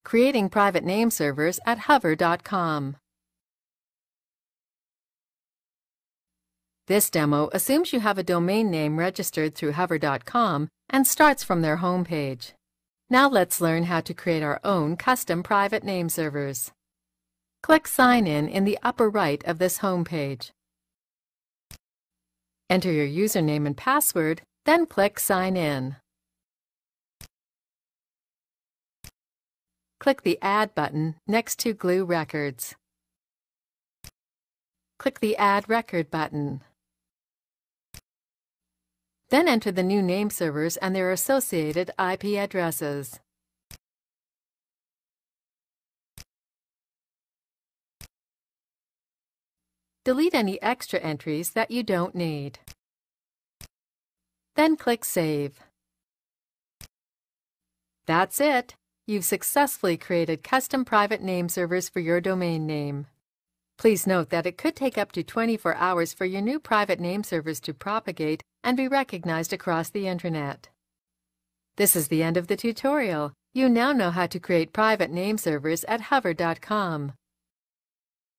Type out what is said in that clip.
Creating private name servers at hover.com. This demo assumes you have a domain name registered through hover.com and starts from their homepage. Now let's learn how to create our own custom private name servers. Click Sign in the upper right of this homepage. Enter your username and password, then click Sign in. Click the Add button next to Glue Records. Click the Add Record button. Then enter the new name servers and their associated IP addresses. Delete any extra entries that you don't need. Then click Save. That's it! You've successfully created custom private name servers for your domain name. Please note that it could take up to 24 hours for your new private name servers to propagate and be recognized across the Internet. This is the end of the tutorial. You now know how to create private name servers at hover.com.